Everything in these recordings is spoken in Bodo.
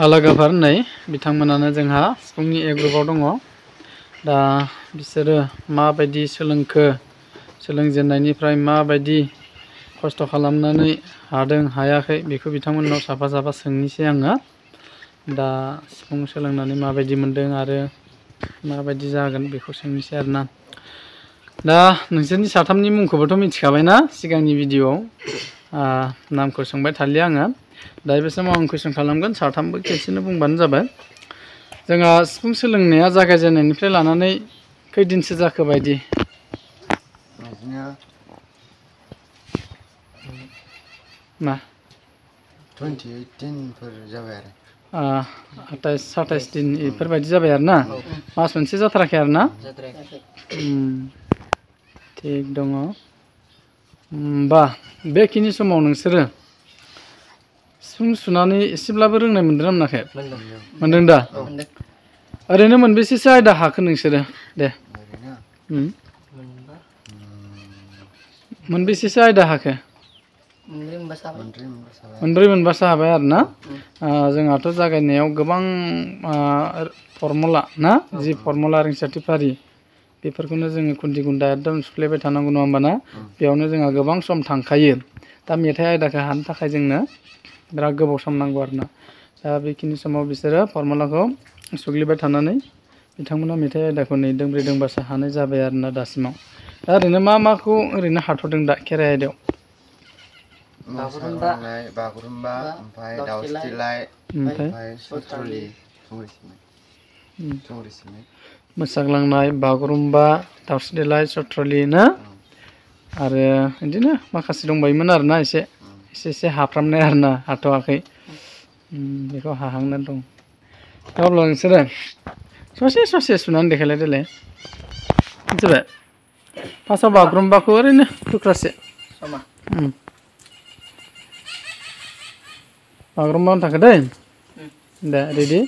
आलागाफार होननाय बिथांमोनानो जोंहा सिफुंनि ए ग्रुपआव दङ। दा बिसोरो माबायदि सोलोंखो, सोलोंजेननायनिफ्राय माबायदि खस्थ' खालामनानै हादों हायाखै बेखौ बिथांमोननाव साफा साफा सोंनोसै आङो। दा सिफुं सोलोंनानै माबायदि मोनदों आरो माबायदि जागोन बेखौ सोंनोसै आरोना। दा नोंसोरनि साथामनि मुंखौबोथ' मिथिखाबायना सिगांनि भिडिअ'आव, नामखौ सोंबाय थालिया आङो। दा बे समाव आं कुइसन खालामगोन, साथामबो खेबसेनो बुंबानो जाबाय। जोंहा सिफुं सोलोंनाया जागायजेननायनिफ्राय लानानै खैदिनसो जाखो बायदि? मा 28 दिनफोर जाबाय आरो 28 दिन बेफोरबायदि जाबाय आरो ना, मास मोनसे जाथाराखै आरो ना? थिग दङ। होमबा बेखिनि समाव नोंसोरो सिफुं सुनानै एसेब्लाबो रोंनाय मोनदों ना मोनाखै? मोनदों दा? ओरैनो मोनबेसेसो आयदा हाखो नोंसोरो? दे मोनबेसेसो आयदा हाखो? मोनब्रै मोनबासो हाबाय आरो ना? जोंहाथ' जागायनायाव गोबां फरमुला ना, जि फरमुला रिंसारथि फारि बेफोरखौनो जोङो खुन्थि खुन्था एकदम सुफ्लेबाय थानांगौ, नङा होमबा ना? बेयावनो जोंहा गोबां सम थांखायो। दा मेथाइ आयदाखौ हानो थाखाय जोंनो बिराद गोबाव सम नांगौ आरो ना। दा बेखिनि समाव बिसोरो फरमुलाखौ सुग्लिबाय थानानै बिथांमोना मेथाइ आयदाखौ नै दोंब्रै दोंबासो हानाय जाबाय आरो ना दासिमाव। दा ओरैनो मा माखौ ओरैनो हाथ'दों दा खेराइ आयदायाव? बागुरुम्बा, ओमफ्राय दाउस्रिलाय, ओमफ्राय सथ्रलि, मोसाग्लांनाय, बागुरुम्बा, दाउस्रि देलाय, सथ्रलि ना, आरो बिदिनो माखासे दंबायोमोन आरोना, एसे एसे हाफ्रामनाय आरोना, हाथ'वाखै। बेखौ हाहांनानै दं। दा अब्ला नोंसोरो ससे ससे सुनानै देखायलाय देलाय, मिथिबाय? फार्स्टआव बागुरुम्बाखौ ओरैनो थुख्रासे। बागुरुम्बा होननो थाखो दै, दे रेडि।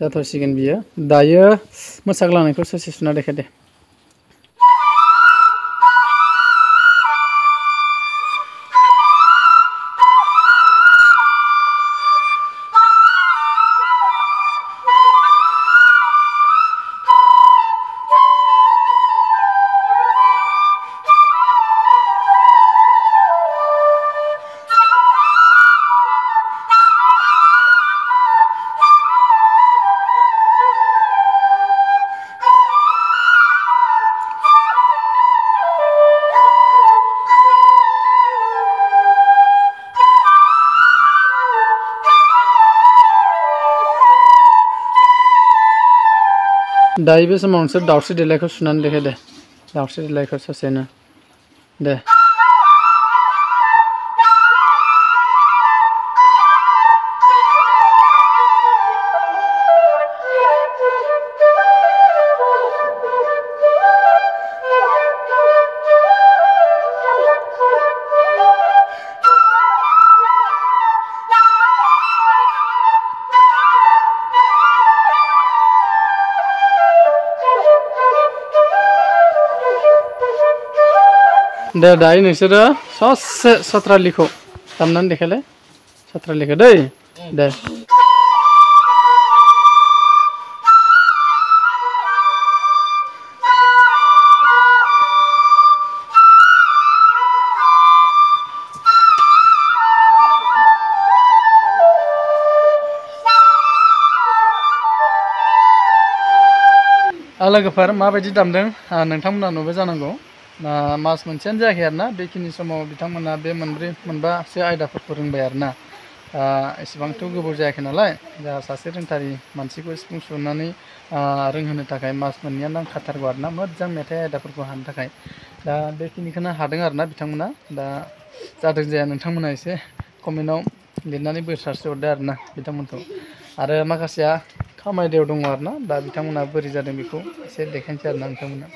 जाथ'सिगोन बियो। दायो मोसाग्लांनायखौ ससे सुना देखाय दे। दायो बे समाव नोंसोर दाउस्रि देलायखौ सुनानै देखाय दे, दाउस्रि देलायखौ ससेनो दे। दे दायो नोंसोरो ससे सथ्रालिखौ दामनानै देखायलाय, सथ्रालिखौ दै, दे। लोगोफोर माबायदि दामदों नोंथांमोना नुबाय जानांगौ। मास मोनसेयानो जायाखै आरोना, बेखिनि समाव बिथांमोना बे मोनब्रै मोनबासो आयदाफोरखौ रोंबाय आरोना। एसेबांथ' गोबाव जायाखै नालाय दा सासे रोंथारि मानसिखौ सिफुं सुनानै रोंहोनो थाखाय मास मोननैया नांखाथारगौ आरोना मोजां मेथाइ आयदाफोरखौ हानो थाखाय दा बेखिनिखौनो हादों आरोना बिथांमोना दा जादों जाया नोंथांमोना एसे कमेन्टआव लिरनानै बोर सारस्रि हरदो आरोना बिथांमोनखौ आरो माखासेया खाम आयदायाव दङ आरोना दा बिथांमोना बोरै जादों बेखौ एसे देखायनोसै आरोना नोंथांमोना